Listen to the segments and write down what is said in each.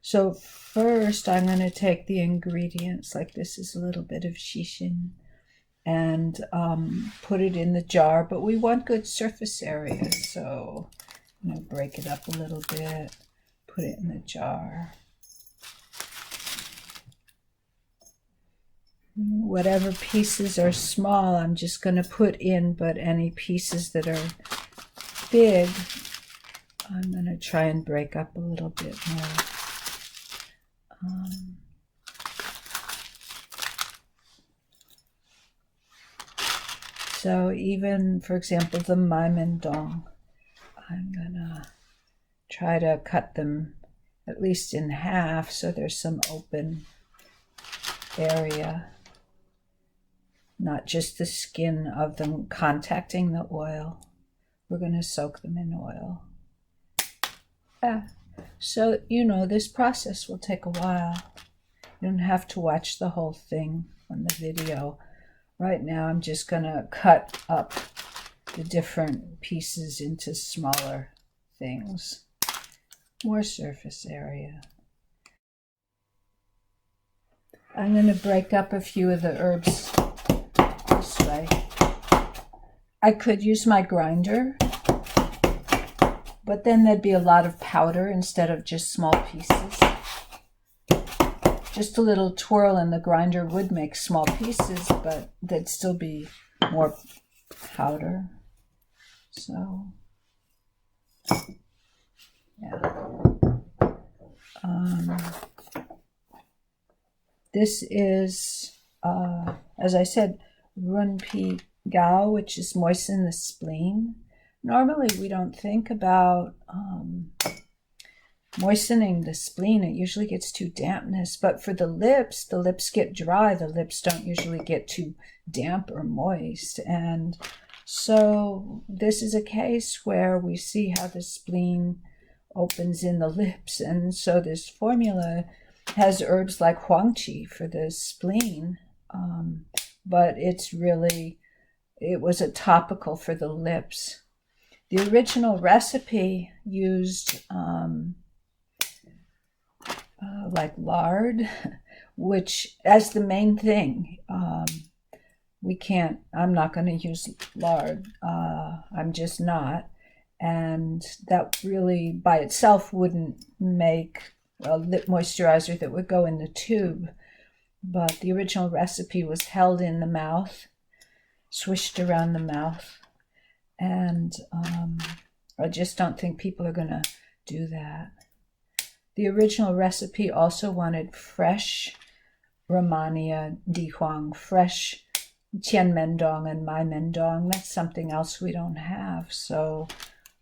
So first I'm going to take the ingredients, like this is a little bit of shishing, and put it in the jar, but we want good surface area, so I'm going to break it up a little bit, put it in the jar. Whatever pieces are small, I'm just going to put in, but any pieces that are big, I'm going to try and break up a little bit more. So even, for example, the mai men dōng, I'm going to try to cut them at least in half so there's some open area, not just the skin of them contacting the oil. We're going to soak them in oil. So, you know, this process will take a while. You don't have to watch the whole thing on the video. Right now, I'm just going to cut up the different pieces into smaller things. More surface area. I'm going to break up a few of the herbs this way. I could use my grinder, but then there'd be a lot of powder instead of just small pieces. Just a little twirl in the grinder would make small pieces, but there'd still be more powder. So, yeah. This is, as I said, Pi Gao, which is moisten the spleen. Normally, we don't think about moistening the spleen. It usually gets too dampness, but for the lips get dry. The lips don't usually get too damp or moist. And so this is a case where we see how the spleen opens in the lips. And so this formula has herbs like huáng for the spleen, but it was a topical for the lips. The original recipe used like lard, which as the main thing. I'm not going to use lard. I'm just not. And that really by itself wouldn't make a lip moisturizer that would go in the tube. But the original recipe was held in the mouth, swished around the mouth. And I just don't think people are going to do that. The original recipe also wanted fresh Rhamania di huáng, fresh Qiān mendong and mai mendong. That's something else we don't have. So,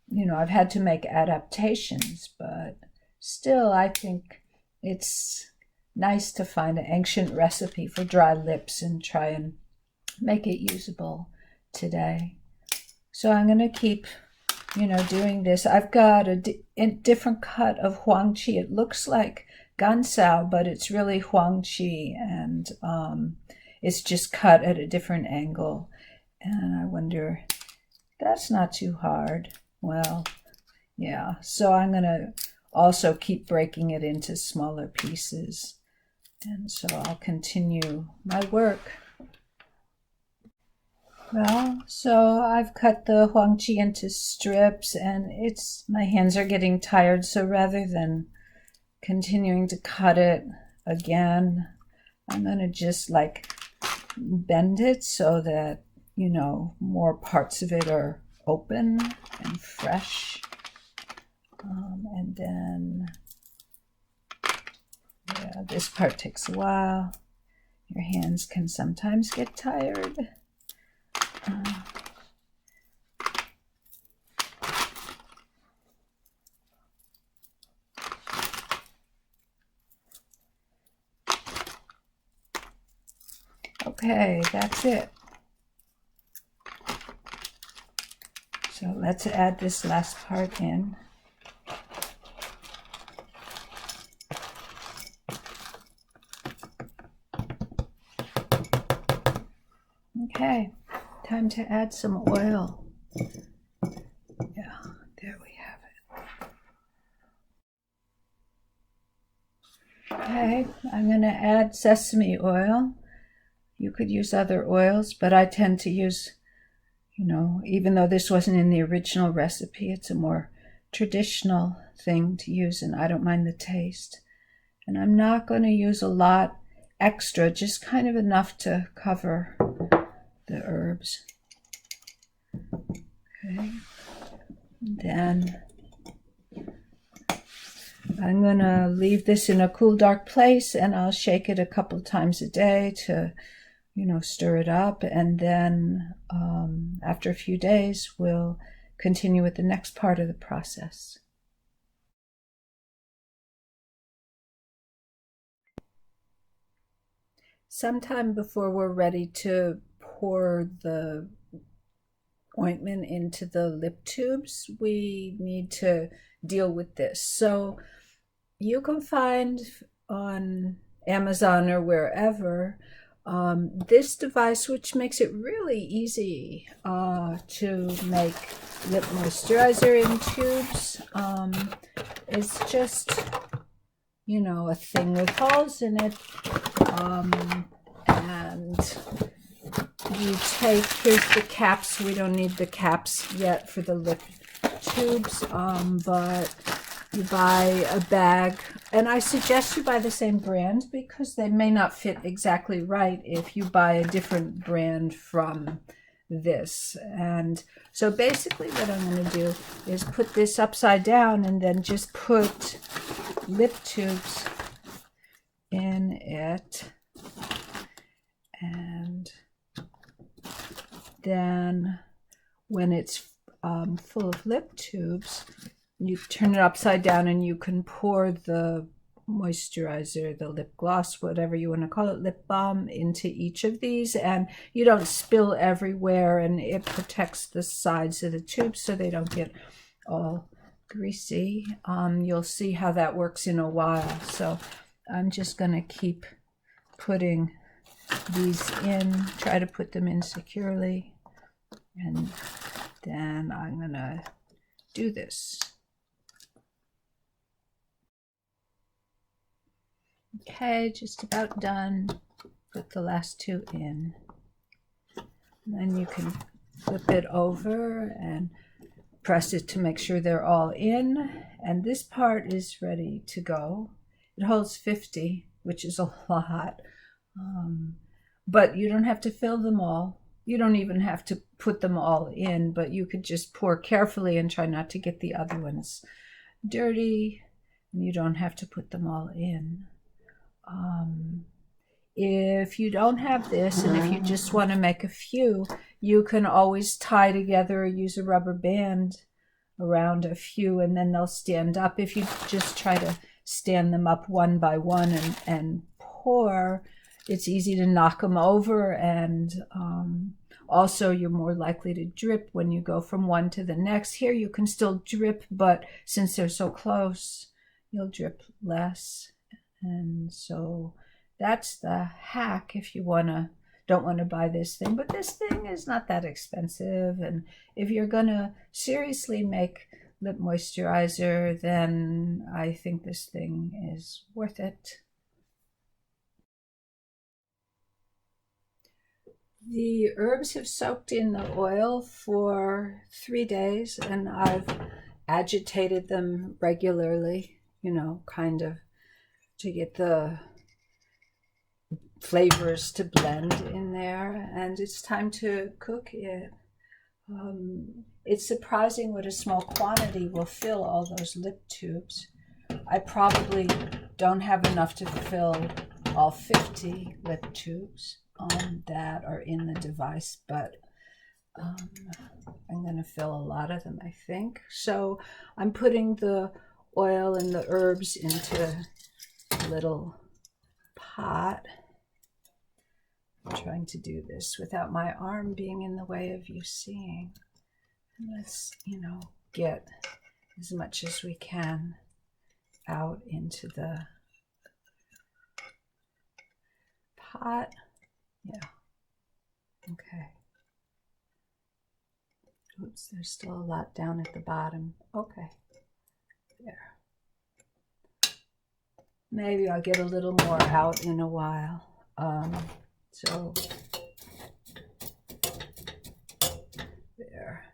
you know, I've had to make adaptations, but still I think it's nice to find an ancient recipe for dry lips and try and make it usable today. So I'm going to keep, doing this. I've got a different cut of huáng qi. It looks like gansao, but it's really huáng qi, and it's just cut at a different angle. And I wonder, that's not too hard. Well, yeah. So I'm going to also keep breaking it into smaller pieces. And so I'll continue my work. Well, so I've cut the huáng qi into strips, and my hands are getting tired, so rather than continuing to cut it again, I'm going to just bend it so that, more parts of it are open and fresh. And then, yeah, this part takes a while. Your hands can sometimes get tired. Okay, that's it. So let's add this last part in. Okay, time to add some oil. Yeah, there we have it. Okay, I'm going to add sesame oil. You could use other oils, but I tend to use, even though this wasn't in the original recipe, it's a more traditional thing to use, and I don't mind the taste. And I'm not going to use a lot extra, just kind of enough to cover the herbs. Okay, then I'm going to leave this in a cool, dark place, and I'll shake it a couple times a day to, stir it up. And then after a few days, we'll continue with the next part of the process. Sometime before we're ready to pour the ointment into the lip tubes, we need to deal with this. So you can find on Amazon or wherever this device, which makes it really easy to make lip moisturizer in tubes. It's just, a thing with holes in it. And you take, here's the caps. We don't need the caps yet for the lip tubes, but you buy a bag, and I suggest you buy the same brand because they may not fit exactly right if you buy a different brand from this. And so basically what I'm going to do is put this upside down and then just put lip tubes in it, and then when it's full of lip tubes, you turn it upside down and you can pour the moisturizer, the lip gloss, whatever you want to call it, lip balm, into each of these, and you don't spill everywhere, and it protects the sides of the tubes so they don't get all greasy. You'll see how that works in a while. So I'm just going to keep putting these in, try to put them in securely, and then I'm going to do this. Okay, just about done. Put the last two in. And then you can flip it over and press it to make sure they're all in. And this part is ready to go. It holds 50, which is a lot. But you don't have to fill them all. You don't even have to put them all in, but you could just pour carefully and try not to get the other ones dirty. And you don't have to put them all in. If you don't have this, and if you just want to make a few, you can always tie together or use a rubber band around a few, and then they'll stand up. If you just try to stand them up one by one and pour, it's easy to knock them over, and also you're more likely to drip when you go from one to the next. Here you can still drip, but since they're so close, you'll drip less. And so that's the hack if you don't want to buy this thing. But this thing is not that expensive, and if you're gonna seriously make lip moisturizer, then I think this thing is worth it. The herbs have soaked in the oil for 3 days, and I've agitated them regularly, kind of to get the flavors to blend in there, and it's time to cook it. It's surprising what a small quantity will fill all those lip tubes. I probably don't have enough to fill all 50 lip tubes that are in the device, but I'm going to fill a lot of them, I think. So I'm putting the oil and the herbs into a little pot. I'm trying to do this without my arm being in the way of you seeing. And let's, get as much as we can out into the pot. Yeah. Okay. Oops, there's still a lot down at the bottom. Okay. There. Maybe I'll get a little more out in a while. So there.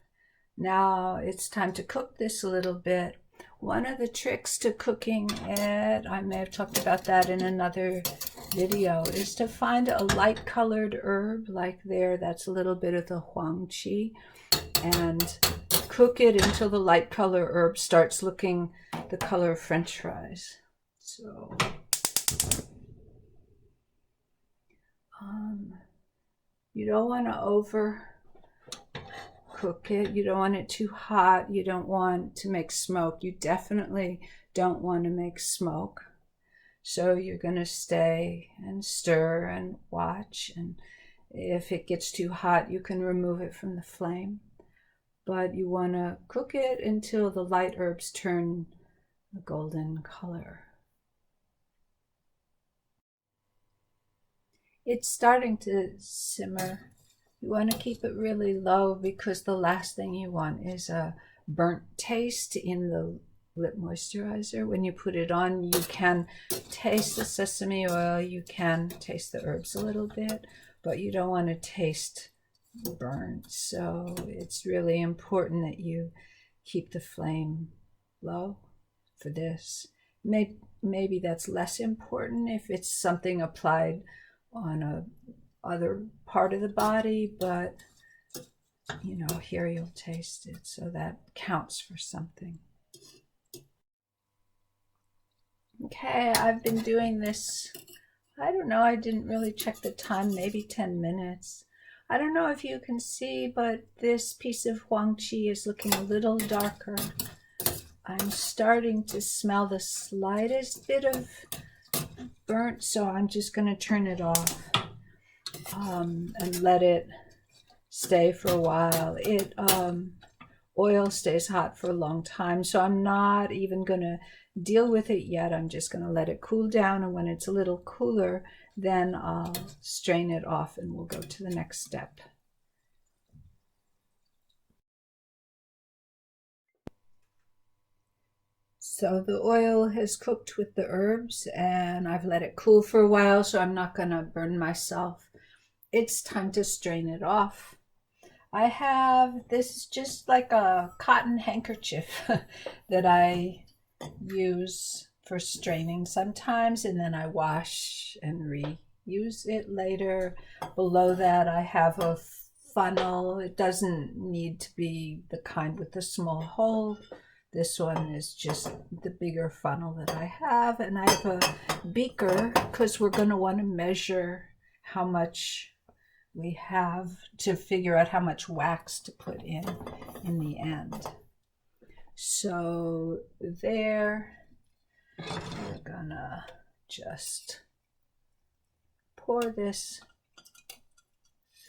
Now it's time to cook this a little bit. One of the tricks to cooking it, I may have talked about that in another video, is to find a light colored herb like there. That's a little bit of the huáng qi, and cook it until the light color herb starts looking the color of French fries. So you don't want to over cook it. You don't want it too hot. You don't want to make smoke. You definitely don't want to make smoke. So you're going to stay and stir and watch. And if it gets too hot, you can remove it from the flame. But you want to cook it until the light herbs turn a golden color. It's starting to simmer. You want to keep it really low because the last thing you want is a burnt taste in the lip moisturizer. When you put it on, you can taste the sesame oil, you can taste the herbs a little bit, but you don't want to taste burnt. So it's really important that you keep the flame low for this. Maybe that's less important if it's something applied on a other part of the body, but you know, here you'll taste it, so that counts for something. Okay, I've been doing this, I don't know, I didn't really check the time, maybe 10 minutes. I don't know if you can see, but this piece of huáng qi is looking a little darker. I'm starting to smell the slightest bit of burnt, so I'm just going to turn it off. And let it stay for a while. Oil stays hot for a long time, so I'm not even going to deal with it yet. I'm just going to let it cool down, and when it's a little cooler, then I'll strain it off and we'll go to the next step. So the oil has cooked with the herbs and I've let it cool for a while, so I'm not going to burn myself. It's time to strain it off. I have, this is just like a cotton handkerchief that I use for straining sometimes, and then I wash and reuse it later. Below that I have a funnel. It doesn't need to be the kind with the small hole. This one is just the bigger funnel that I have, and I have a beaker because we're going to want to measure how much we have to figure out how much wax to put in the end. So there, we're gonna just pour this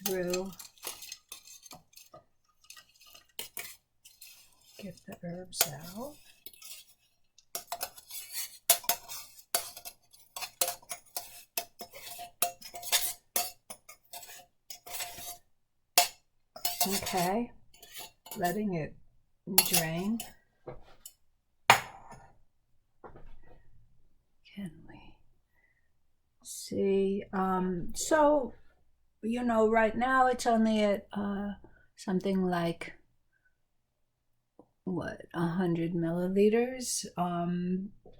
through, get the herbs out. Okay, letting it drain. Can we see? So, you know, right now it's only at something like, what, 100 milliliters.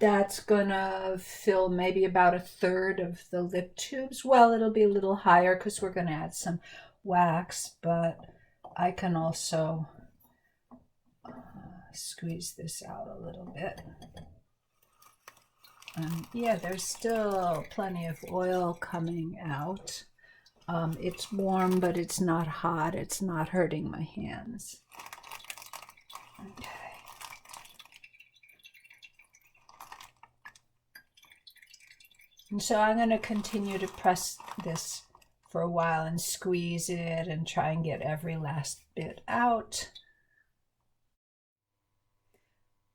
That's gonna fill maybe about a third of the lip tubes. Well, it'll be a little higher because we're gonna add some wax, but I can also squeeze this out a little bit. Yeah, there's still plenty of oil coming out. It's warm, but it's not hot. It's not hurting my hands. Okay. And so I'm going to continue to press this for a while and squeeze it and try and get every last bit out.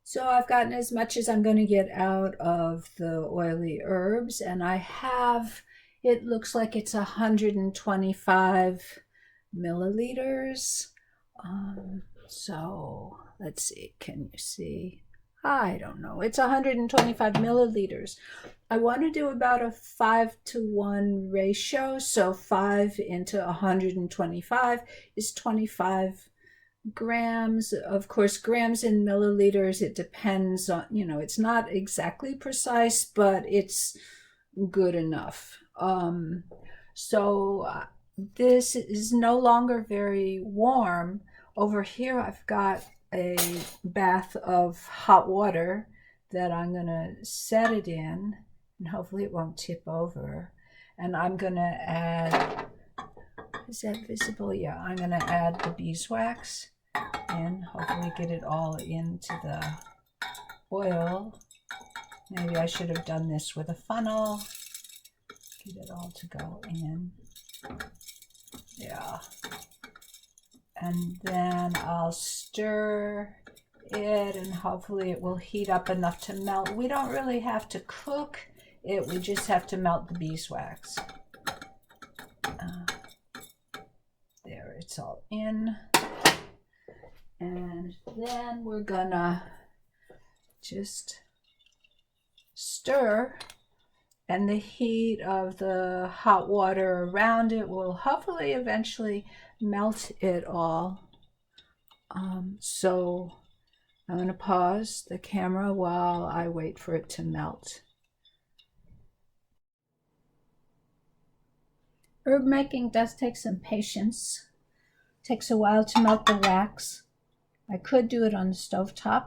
So I've gotten as much as I'm going to get out of the oily herbs, and I have, it looks like it's 125 milliliters. So let's see, can you see? I don't know, it's 125 milliliters. I want to do about a 5-to-1 ratio. So 5 into 125 is 25 grams. Of course, grams in milliliters, it depends on, it's not exactly precise, but it's good enough. So this is no longer very warm. Over here, I've got a bath of hot water that I'm going to set it in, and hopefully it won't tip over. And I'm going to add, is that visible? Yeah, I'm going to add the beeswax and hopefully get it all into the oil. Maybe I should have done this with a funnel. Get it all to go in. Yeah. And then I'll stir it and hopefully it will heat up enough to melt. We don't really have to cook it, we just have to melt the beeswax. There, it's all in. And then we're gonna just stir, and the heat of the hot water around it will hopefully eventually melt it all. So I'm going to pause the camera while I wait for it to melt. Herb making does take some patience. It takes a while to melt the wax. I could do it on the stovetop,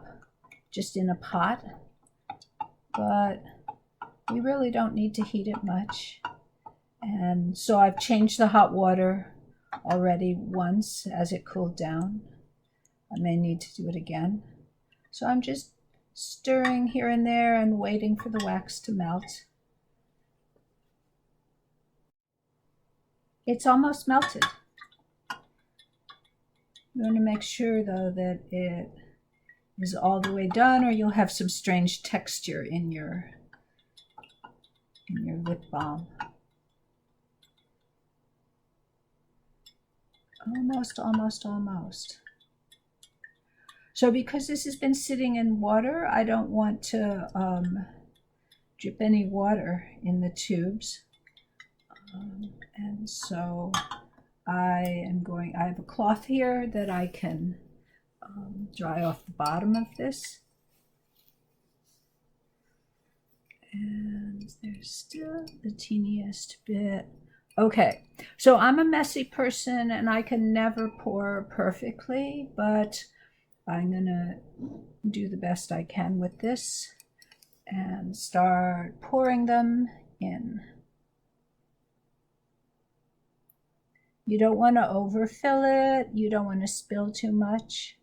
just in a pot, but we really don't need to heat it much. And so I've changed the hot water already once as it cooled down. I may need to do it again. So I'm just stirring here and there and waiting for the wax to melt. It's almost melted. You want to make sure though that it is all the way done, or you'll have some strange texture in your lip balm. Almost, almost, almost. So because this has been sitting in water, I don't want to drip any water in the tubes. And so I have a cloth here that I can dry off the bottom of this. And there's still the teeniest bit. Okay, so I'm a messy person and I can never pour perfectly, but I'm gonna do the best I can with this and start pouring them in. You don't want to overfill it. You don't want to spill too much.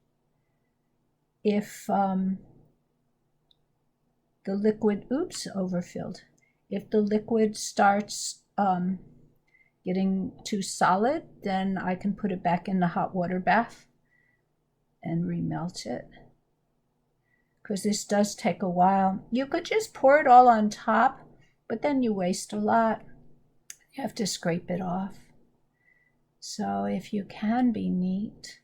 If the liquid, overfilled. If the liquid starts getting too solid, then I can put it back in the hot water bath and remelt it. Because this does take a while. You could just pour it all on top, but then you waste a lot. You have to scrape it off. So if you can be neat,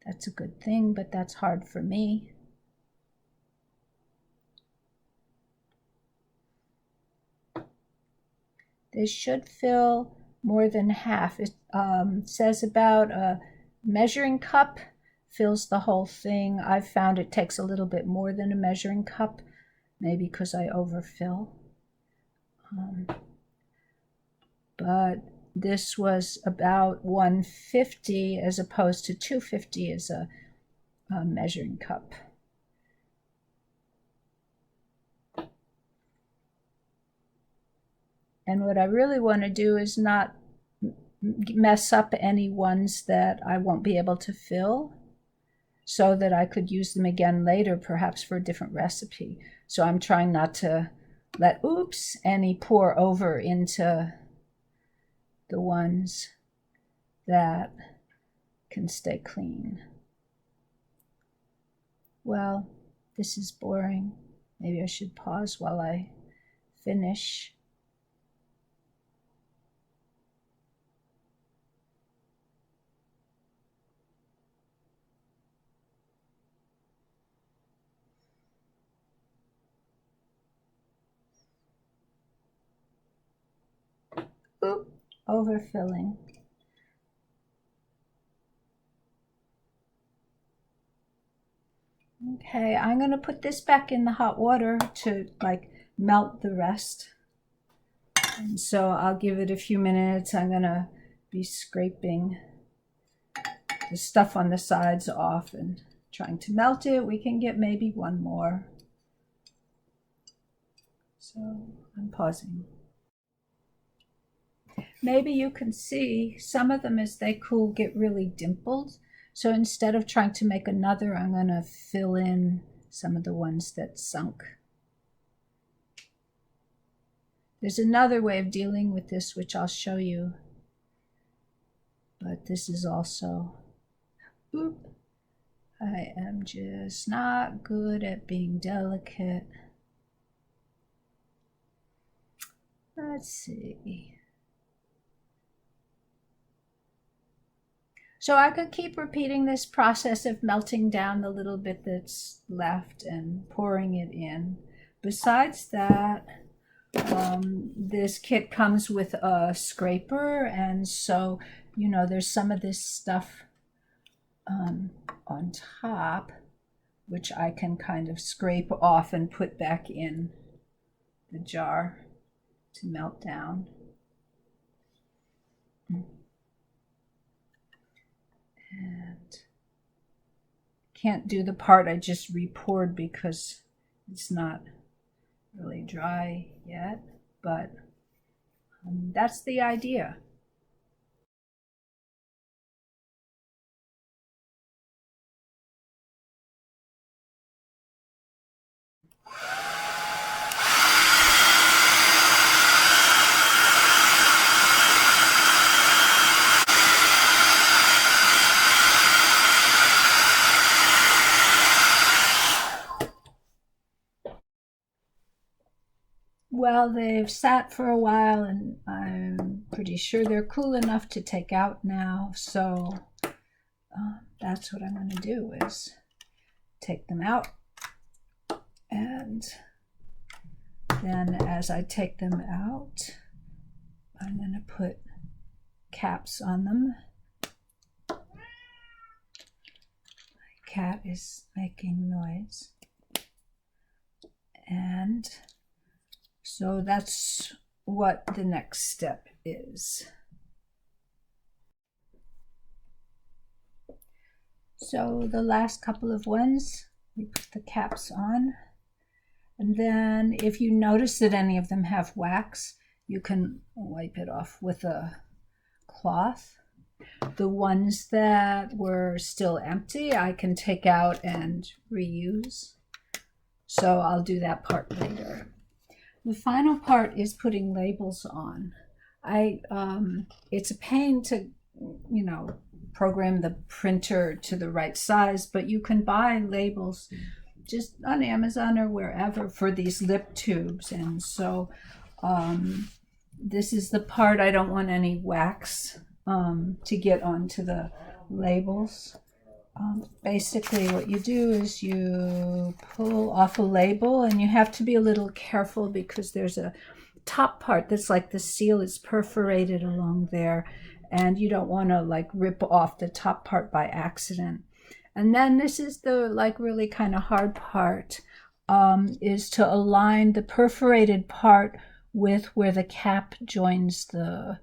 that's a good thing, but that's hard for me. This should fill more than half. It says about a measuring cup fills the whole thing. I've found it takes a little bit more than a measuring cup, maybe because I overfill. But this was about 150 as opposed to 250 as a measuring cup. And what I really want to do is not mess up any ones that I won't be able to fill, so that I could use them again later, perhaps for a different recipe. So I'm trying not to let any pour over into the ones that can stay clean. Well, this is boring. Maybe I should pause while I finish. boop, overfilling. Okay, I'm going to put this back in the hot water to like melt the rest. And so I'll give it a few minutes. I'm going to be scraping the stuff on the sides off and trying to melt it. We can get maybe one more. So I'm pausing. Maybe you can see some of them as they cool get really dimpled. So instead of trying to make another, I'm going to fill in some of the ones that sunk. There's another way of dealing with this, which I'll show you. But this is also, boop, I am just not good at being delicate. Let's see. So I could keep repeating this process of melting down the little bit that's left and pouring it in. Besides that, this kit comes with a scraper, and so, you know, there's some of this stuff on top, which I can kind of scrape off and put back in the jar to melt down. And can't do the part I just re-poured because it's not really dry yet, but that's the idea. Well, they've sat for a while, and I'm pretty sure they're cool enough to take out now. So that's what I'm going to do, is take them out. And then as I take them out, I'm going to put caps on them. My cat is making noise. And so that's what the next step is. So the last couple of ones, we put the caps on. And then if you notice that any of them have wax, you can wipe it off with a cloth. The ones that were still empty, I can take out and reuse. So I'll do that part later. The final part is putting labels on. It's a pain to, you know, program the printer to the right size, but you can buy labels just on Amazon or wherever for these lip tubes. And so this is the part I don't want any wax to get onto the labels. Basically what you do is you pull off a label, and you have to be a little careful because there's a top part that's like the seal is perforated along there, and you don't want to like rip off the top part by accident. And then this is the like really kind of hard part, is to align the perforated part with where the cap joins the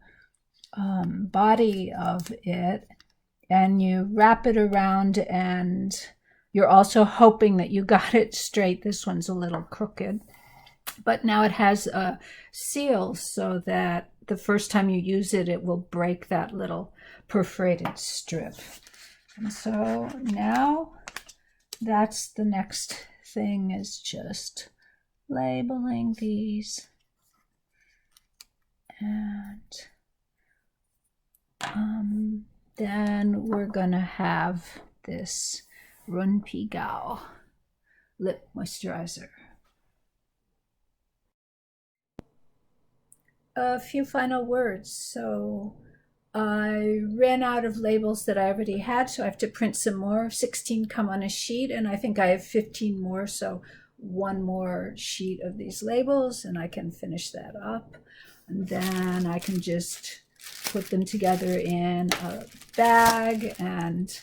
body of it. And you wrap it around, and you're also hoping that you got it straight. This one's a little crooked, but now it has a seal so that the first time you use it, it will break that little perforated strip. And so now that's the next thing, is just labeling these. And then we're gonna have this Pi Gao Lip Moisturizer. A few final words. So I ran out of labels that I already had, so I have to print some more. 16 come on a sheet, and I think I have 15 more, so one more sheet of these labels, and I can finish that up. And then I can just put them together in a bag and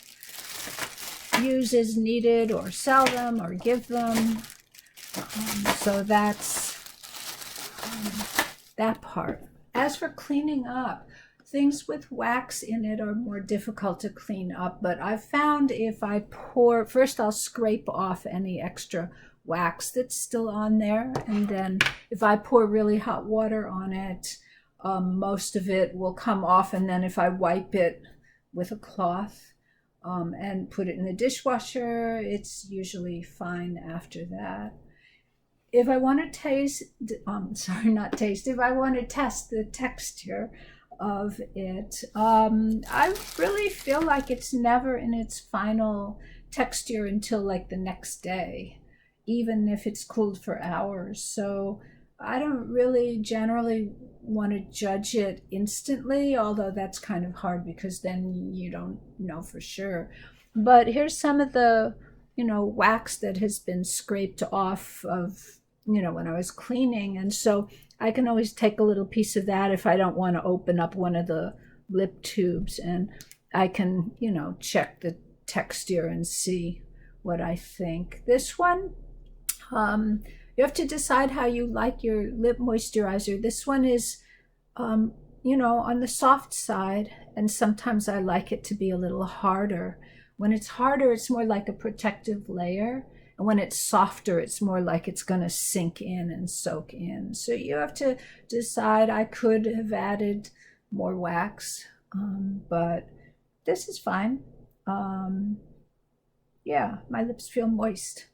use as needed, or sell them or give them. So that's that part. As for cleaning up, things with wax in it are more difficult to clean up, but I've found if I pour, first I'll scrape off any extra wax that's still on there, and then if I pour really hot water on it, most of it will come off, and then if I wipe it with a cloth and put it in the dishwasher, it's usually fine after that. If I want to taste, if I want to test the texture of it, I really feel like it's never in its final texture until like the next day, even if it's cooled for hours. So I don't really generally want to judge it instantly, although that's kind of hard because then you don't know for sure. But here's some of the, wax that has been scraped off of, when I was cleaning. And so I can always take a little piece of that if I don't want to open up one of the lip tubes, and I can, check the texture and see what I think. This one, you have to decide how you like your lip moisturizer. This one is, on the soft side, and sometimes I like it to be a little harder. When it's harder, it's more like a protective layer. And when it's softer, it's more like it's going to sink in and soak in. So you have to decide. I could have added more wax, but this is fine. Yeah, my lips feel moist,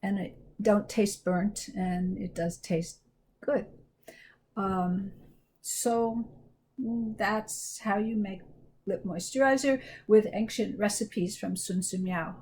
and it don't taste burnt, and it does taste good. So that's how you make lip moisturizer with ancient recipes from Sūn Sīmiǎo.